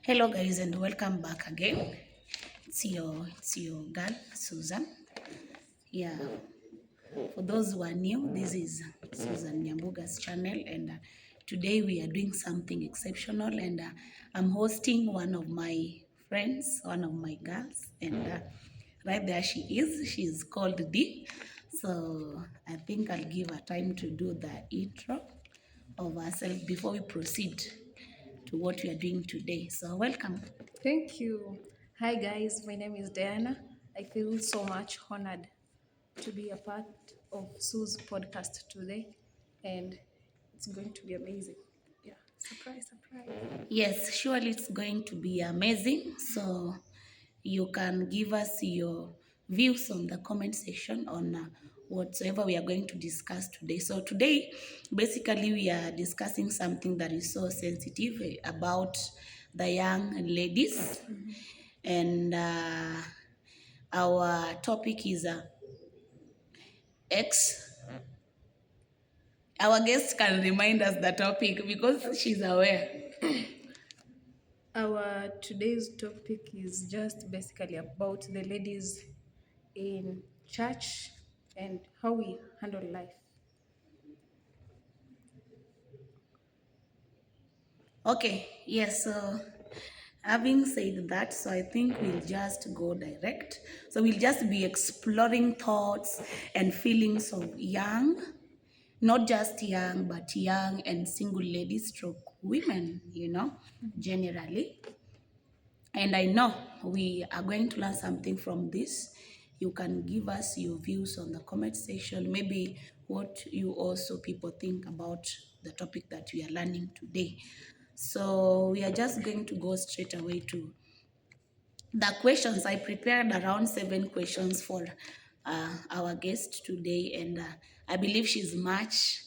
Hello guys and welcome back again. It's your girl Susan. Yeah, for those who are new, this is Susan Nyambuga's channel and today we are doing something exceptional and I'm hosting one of my friends, one of my girls and right there she is. She's called D. So I think I'll give her time to do the intro of herself before we proceed to what we are doing today. So welcome. Thank you. Hi, guys. My name is Diana. I feel so much honored to be a part of Sue's podcast today, and it's going to be amazing. Yeah, surprise, surprise. Yes, surely it's going to be amazing. So you can give us your views on the comment section on whatsoever we are going to discuss today. So today, basically, we are discussing something that is so sensitive about the young ladies, and our topic is X. Our guest can remind us the topic because she's aware. Our today's topic is just basically about the ladies in church and how we handle life. Okay, yes, so having said that, so I think we'll just go direct. So we'll just be exploring thoughts and feelings of young, not just young, but young and single ladies, stroke women, generally. And I know we are going to learn something from this. You can give us your views on the comment section, maybe what you also people think about the topic that we are learning today. So we are just going to go straight away to the questions. I prepared around 7 questions for our guest today, and I believe she's much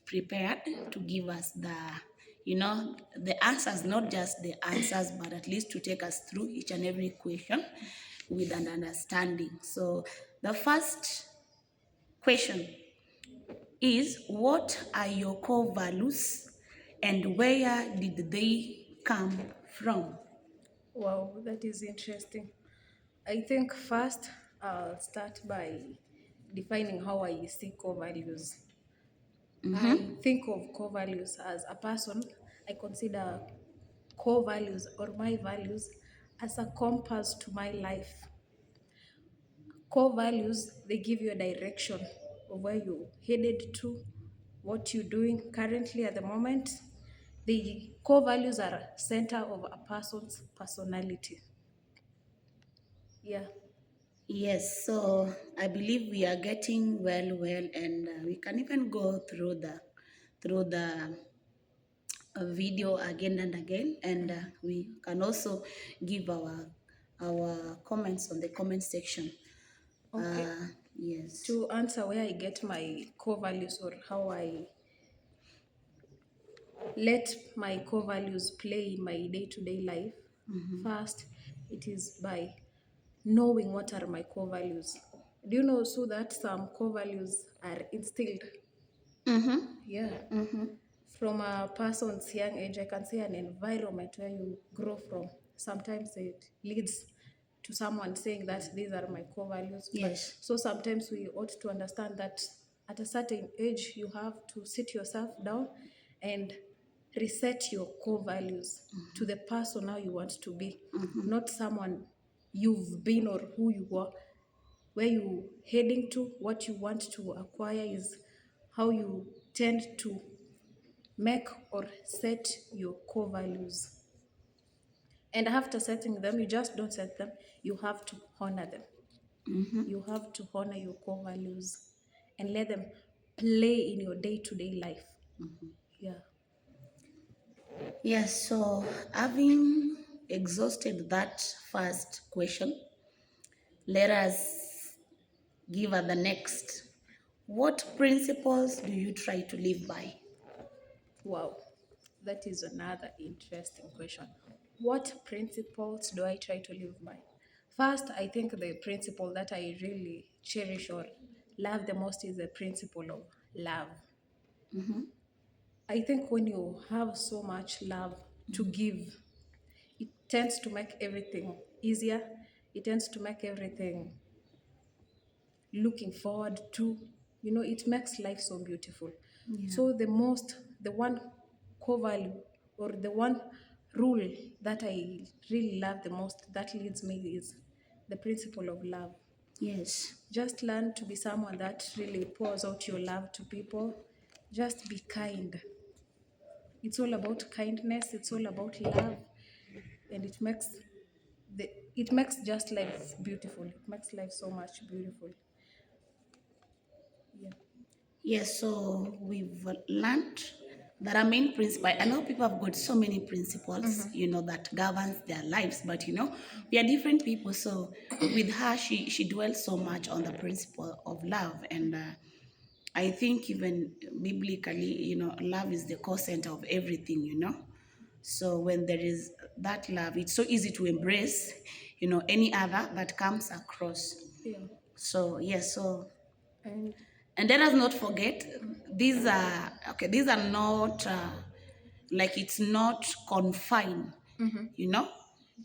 prepared to give us the answers, not just the answers, but at least to take us through each and every question with an understanding. So the first question is, what are your core values and where did they come from? Wow, that is interesting. I think first I'll start by defining how I see core values. I think of core values as a person. I consider core values or my values as a compass to my life. Core values, they give you a direction of where you're headed to, what you're doing currently at the moment. The core values are a center of a person's personality. Yeah. Yes, so I believe we are getting well, and we can even go through the video again and again, and we can also give our comments on the comment section. Okay. Yes. To answer where I get my core values or how I let my core values play in my day-to-day life, first, it is by knowing what are my core values. Do you know so that some core values are instilled? Mm-hmm. Yeah. Mm-hmm. From a person's young age, I can say an environment where you grow from. Sometimes it leads to someone saying that these are my core values. But Yes. so sometimes we ought to understand that at a certain age, you have to sit yourself down and reset your core values to the person now you want to be, not someone you've been or who you were. Where you heading to, what you want to acquire is how you tend to make or set your core values. And after setting them, you just don't set them, you have to honor them. You have to honor your core values and let them play in your day-to-day life. Yeah. Yes, so having exhausted that first question, let us give her the next. What principles do you try to live by? Wow. That is another interesting question. What principles do I try to live by? First, I think the principle that I really cherish or love the most is the principle of love. I think when you have so much love to give, tends to make everything easier. It tends to make everything looking forward to. It makes life so beautiful. So the one core value, or the one rule that I really love the most, that leads me, is the principle of love. Yes. Just learn to be someone that really pours out your love to people. Just be kind. It's all about kindness, it's all about love, and it makes just life beautiful. It makes life so much beautiful. Yeah. Yes, so we've learned there are main principles. I know people have got so many principles, that governs their lives, but we are different people. So with her, she dwells so much on the principle of love, and I think even biblically, love is the core center of everything. So when there is that love, it's so easy to embrace, any other that comes across. Yeah. So yes, so And and let us not forget, these are okay. These are not like it's not confined. You know,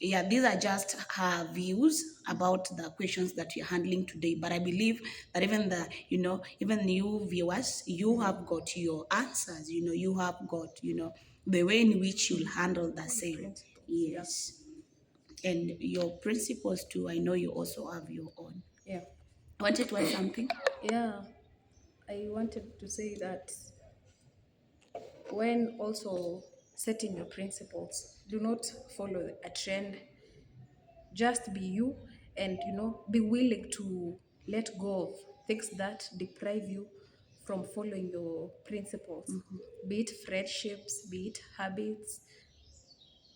yeah. These are just her views about the questions that you're handling today. But I believe that even even you viewers, you have got your answers. You have got the way in which you'll handle the same. principles. Yeah. Yes, and your principles too. I know you also have your own. Yeah. Wanted to add something? Yeah. I wanted to say that when also setting your principles, do not follow a trend. Just be you, and be willing to let go of things that deprive you from following your principles. Be it friendships, be it habits,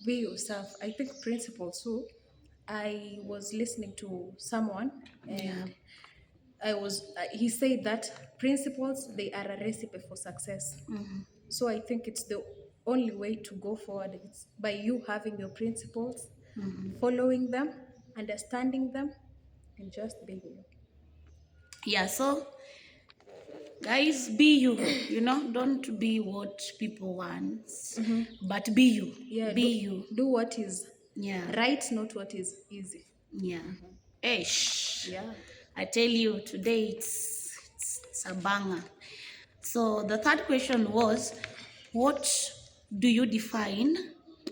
be yourself. I think principles. So I was listening to someone, Yeah. and he said that principles, they are a recipe for success. So I think it's the only way to go forward. It's by you having your principles, following them, understanding them, and just being you. Yeah, so guys, be you. Don't be what people want, but be you. Yeah, Be you. do what is Yeah. right, not what is easy. Yeah. Hey, shh. Yeah. I tell you, today it's a banger. So the third question was, what do you define?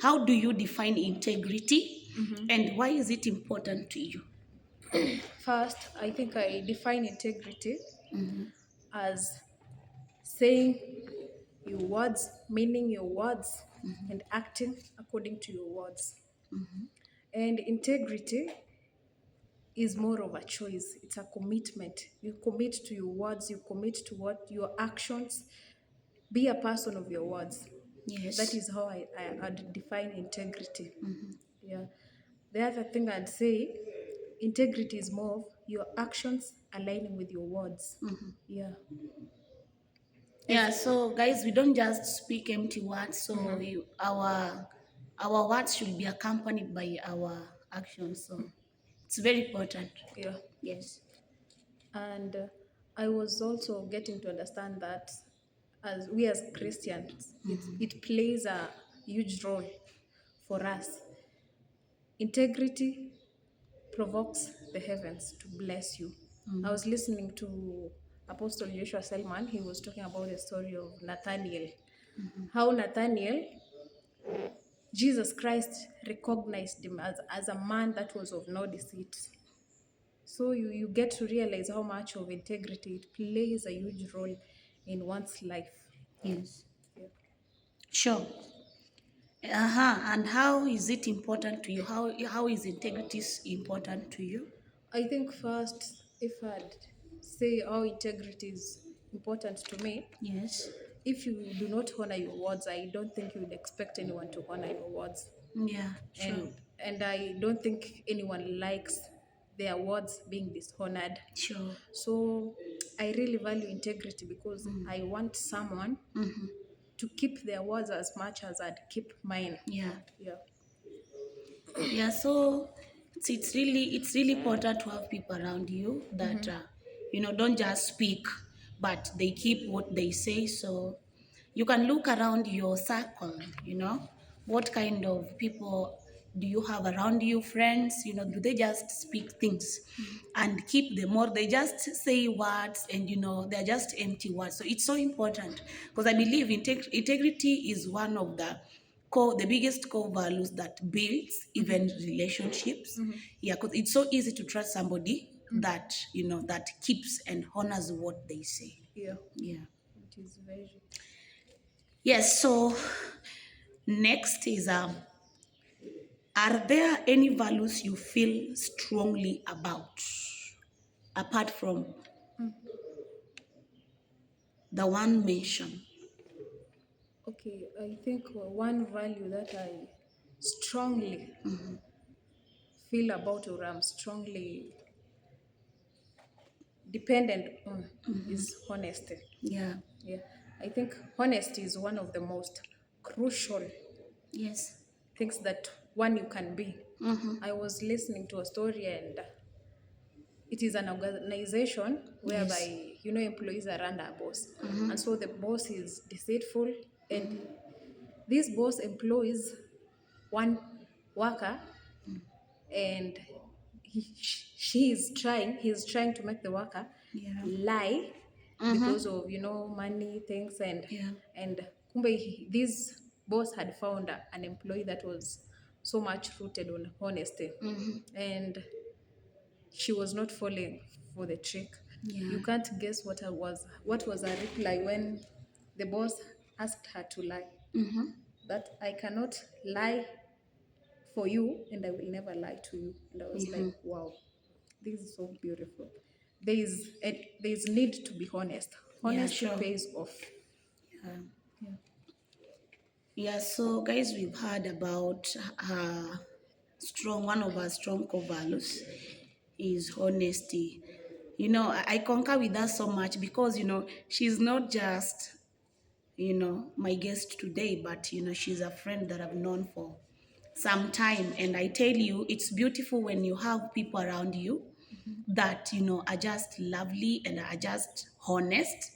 How do you define integrity, and why is it important to you? First, I think I define integrity as saying your words, meaning your words, and acting according to your words. And integrity is more of a choice. It's a commitment. You commit to your words, you commit to what your actions. Be a person of your words. Yes. That is how I'd define integrity. Yeah. The other thing I'd say, integrity is more of your actions aligning with your words. Yeah. Yeah, so guys, we don't just speak empty words. So our words should be accompanied by our actions. So it's very important. Yeah. Yes. And I was also getting to understand that as Christians, it plays a huge role for us. Integrity provokes the heavens to bless you. I was listening to Apostle Joshua Selman. He was talking about the story of Nathaniel. How Nathaniel, Jesus Christ recognized him as a man that was of no deceit. So you get to realize how much of integrity it plays a huge role in one's life. Yes. Yeah. Sure. And how is it important to you? How is integrity important to you? I think first, if I'd say how integrity is important to me, Yes. if you do not honor your words, I don't think you would expect anyone to honor your words. Yeah. Sure. And I don't think anyone likes their words being dishonored. Sure. So I really value integrity because I want someone to keep their words as much as I'd keep mine. Yeah. Yeah. Yeah, so it's really important to have people around you that don't just speak, but they keep what they say. So you can look around your circle, what kind of people do you have around you friends? Do they just speak things and keep them, or they just say words and they're just empty words? So it's so important, because I believe integrity is one of the biggest core values that builds even relationships. Yeah, because it's so easy to trust somebody that that keeps and honors what they say. Yeah, Yeah. it is very. Yes. So next is are there any values you feel strongly about apart from the one mentioned? Okay, I think one value that I strongly feel about, or I'm strongly dependent on, is honesty. Yeah. Yeah, I think honesty is one of the most crucial Yes. things that one you can be. I was listening to a story, and it is an organization Yes. whereby employees are under a boss, and so the boss is deceitful, and this boss employs one worker, and he's trying to make the worker Yeah. lie because of money things, Yeah. and kumbe this boss had found an employee that was so much rooted on honesty, and she was not falling for the trick. Yeah. You can't guess what was her reply when the boss asked her to lie. That I cannot lie for you, and I will never lie to you. And I was like, wow, this is so beautiful. There is need to be honest. Yeah, Honesty sure. pays off. Yeah. Yeah. Yeah, so guys, we've heard about one of our strong core values is honesty. I concur with her so much because, she's not just, my guest today, but, she's a friend that I've known for some time. And I tell you, it's beautiful when you have people around you that, are just lovely and are just honest.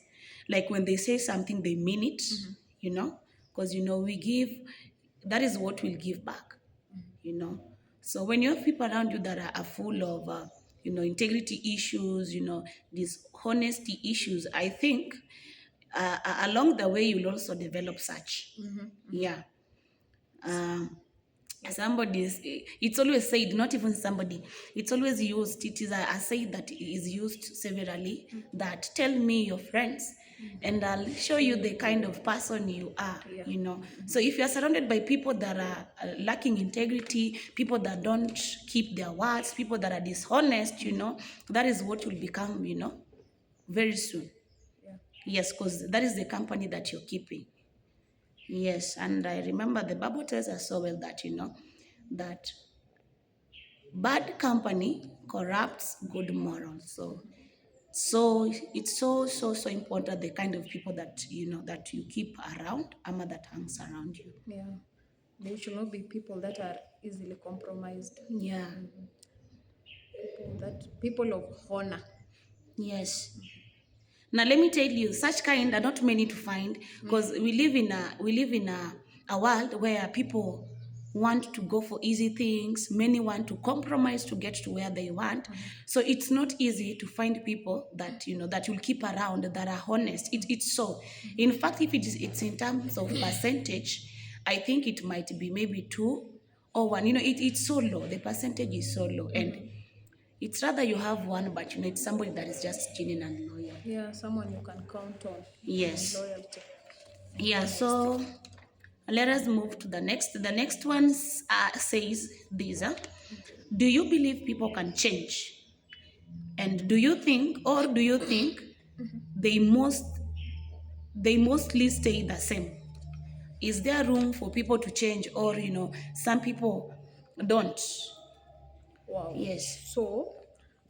Like when they say something, they mean it, because, we give, that is what we'll give back, you know. So when you have people around you that are full of, integrity issues, these honesty issues, I think along the way you'll also develop such. Yeah. Um, it's always said, not even somebody, it's always used, it is a say that is used severally, that tell me your friends and I'll show you the kind of person you are. Yeah. So if you're surrounded by people that are lacking integrity, people that don't keep their words, people that are dishonest, that is what will become, very soon. Yeah. Yes, because that is the company that you're keeping. Yes, and I remember the Bible tells us so well that, that bad company corrupts good morals. So it's so important, the kind of people that, that you keep around, ama that hangs around you. Yeah. They should not be people that are easily compromised. Yeah. People of honor. Yes. Now let me tell you, such kind are not many to find, because we live in a world where people want to go for easy things. Many want to compromise to get to where they want. So it's not easy to find people that that will keep around that are honest. It's so. In fact, if it's in terms of percentage, I think it might be maybe 2 or 1. It's so low. The percentage is so low, and it's rather you have one, but it's somebody that is just genuine and loyal. Yeah, someone you can count on. Yes. Loyalty. Yeah, so let us move to the next. The next one says this. Do you believe people can change? And do you think they most they mostly stay the same? Is there room for people to change, or some people don't? Wow. Yes. So,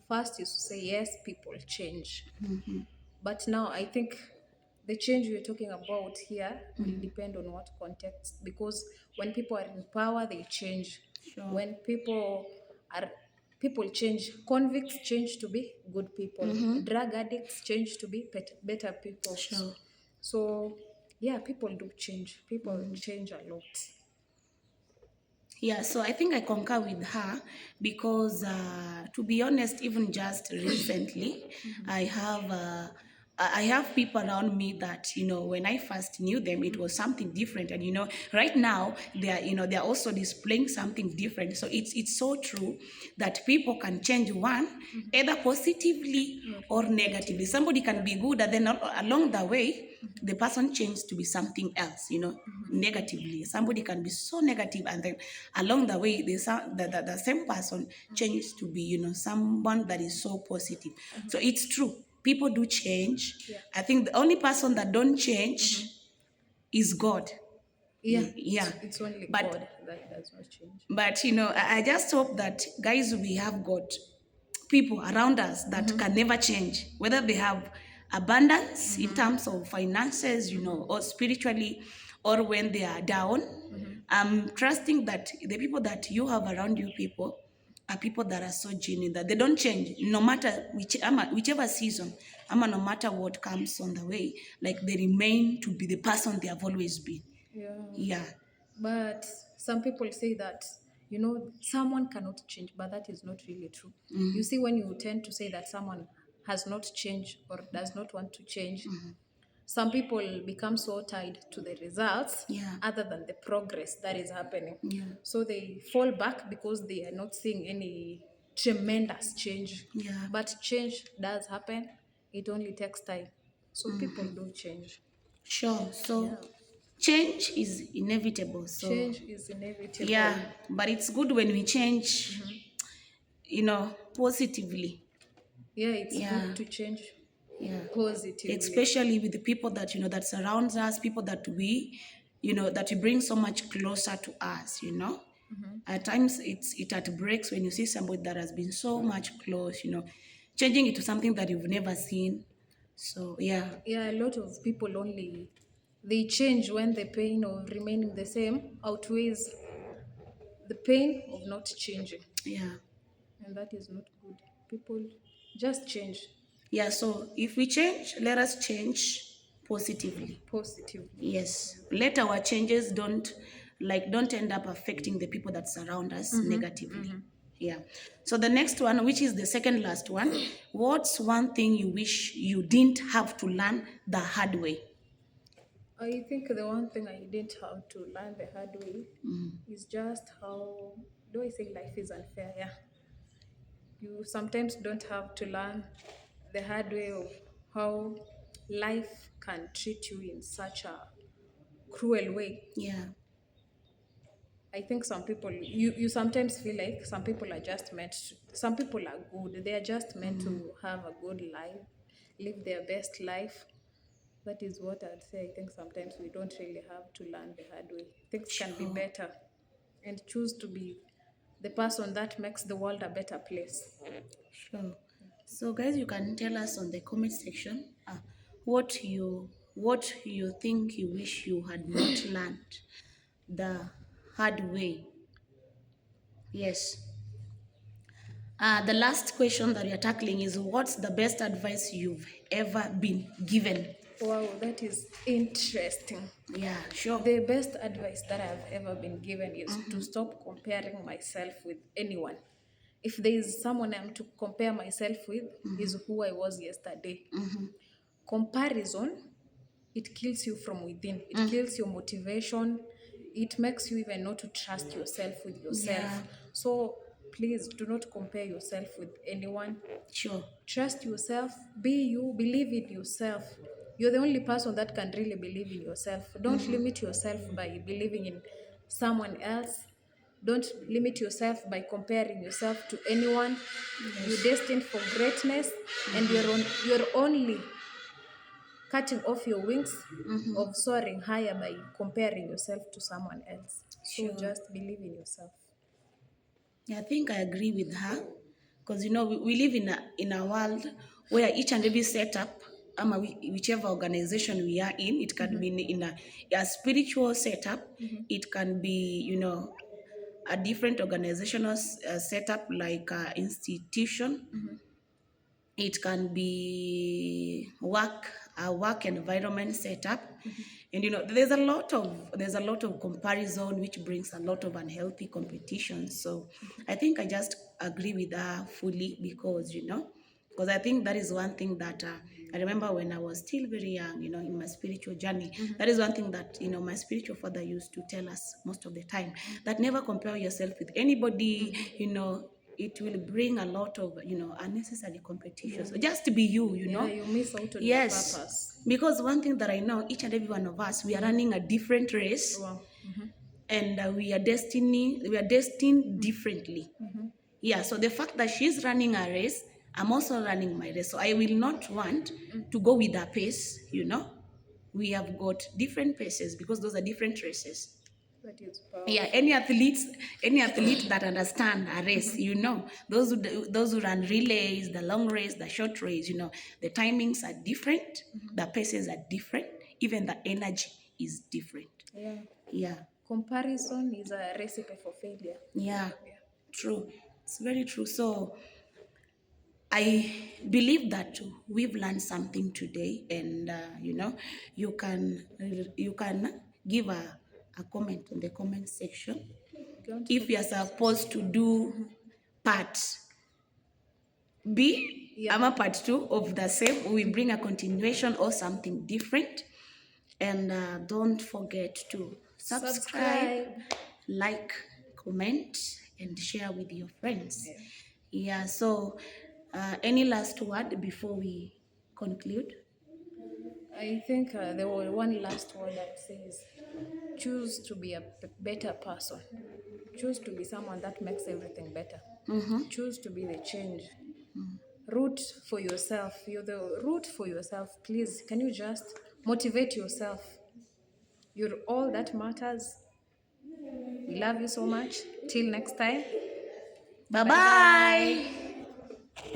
first is to say yes, people change. But now I think the change we're talking about here will depend on what context. Because when people are in power, they change. Sure. When people change. Convicts change to be good people. Drug addicts change to be better people. Sure. So yeah, people do change. People change a lot. Yeah, so I think I concur with her because, to be honest, even just recently, I have I have people around me that, when I first knew them, it was something different, and right now they are, they are also displaying something different. So it's so true that people can change one, either positively or negatively. Somebody can be good, and then along the way, the person changed to be something else, negatively. Somebody can be so negative, and then along the way, the same person changed to be, someone that is so positive. So it's true. People do change. Yeah. I think the only person that don't change is God. Yeah, Yeah. it's only But God that does not change. I just hope that, guys, we have got people around us that can never change, whether they have abundance in terms of finances, or spiritually, or when they are down. I'm trusting that the people that you have around you, people, are people that are so genuine that they don't change, no matter whichever season, no matter what comes on the way. Like, they remain to be the person they have always been. Yeah. Yeah. But some people say that, someone cannot change, but that is not really true. You see, when you tend to say that someone has not changed or does not want to change, some people become so tied to the results Yeah. other than the progress that is happening. Yeah. So they fall back because they are not seeing any tremendous change. Yeah. But change does happen, it only takes time. So people do change. Sure. So Yeah. change is inevitable. So Change is inevitable. yeah, but it's good when we change, positively. Yeah, it's Yeah. good to change Yeah. positively. Especially with the people that, that surrounds us, people that we bring so much closer to us. At times it at breaks when you see somebody that has been so much close, changing it to something that you've never seen. So yeah. Yeah, a lot of people only they change when the pain of remaining the same outweighs the pain of not changing, Yeah. and that is not good. People just change Yeah, so if we change, let us change positively. positively. Yes. Let our changes don't end up affecting the people that surround us negatively. Yeah. So the next one, which is the second last one, what's one thing you wish you didn't have to learn the hard way? I think the one thing I didn't have to learn the hard way is just how do I say life is unfair? Yeah. You sometimes don't have to learn the hard way of how life can treat you in such a cruel way. Yeah. I think some people, you sometimes feel like some people are just meant to, some people are good. They are just meant to have a good life, live their best life. That is what I'd say. I think sometimes we don't really have to learn the hard way. Things can be Sure. better and choose to be the person that makes the world a better place. Sure. So guys, you can tell us on the comment section what you think you wish you had not learned the hard way. Yes. The last question that we are tackling is, what's the best advice you've ever been given? Wow, that is interesting. Yeah, sure. The best advice that I've ever been given is to stop comparing myself with anyone. If there is someone I'm to compare myself with, is who I was yesterday. Comparison, it kills you from within. It kills your motivation. It makes you even not to trust yourself with yourself. Yeah. So please do not compare yourself with anyone. Sure. Trust yourself, be you, believe in yourself. You're the only person that can really believe in yourself. Don't limit yourself by believing in someone else. Don't limit yourself by comparing yourself to anyone. You're destined for greatness, and you're only cutting off your wings of soaring higher by comparing yourself to someone else. So Sure. just believe in yourself. Yeah, I think I agree with her because we live in a world where each and every setup, whichever organization we are in, it can be in a spiritual setup, it can be a different organizational setup like institution, it can be a work environment setup, And you know, there's a lot of comparison, which brings a lot of unhealthy competition. So I think I just agree with her fully, because because I think that is one thing that I remember when I was still very young, in my spiritual journey. That is one thing that my spiritual father used to tell us most of the time, that never compare yourself with anybody. It will bring a lot of unnecessary competition. So just to be you, Yeah, you miss out on your Yes, purpose. because one thing that I know, each and every one of us, we are running a different race, Wow. and we are destined differently. Yeah, so the fact that she's running a race, I'm also running my race. So I will not want to go with her pace. We have got different paces because those are different races. That is Yeah, powerful. any athlete that understand a race, those who run relays, the long race, the short race, the timings are different, the paces are different, even the energy is different. Yeah. Yeah, Comparison is a recipe for failure. yeah, Yeah. true. It's very true. So I believe that we've learned something today, and you can give a comment on the comment section Don't if you're forget to supposed to do part B, Yeah. ama part 2 of the same. We bring a continuation or something different. And don't forget to subscribe, like, comment, and share with your friends. Yeah, so any last word before we conclude? I think there was one last word that says, choose to be a better person. Choose to be someone that makes everything better. Choose to be the change. Root for yourself. You're the root for yourself. Please, can you just motivate yourself? You're all that matters. We love you so much. Till next time. Bye Bye bye. bye.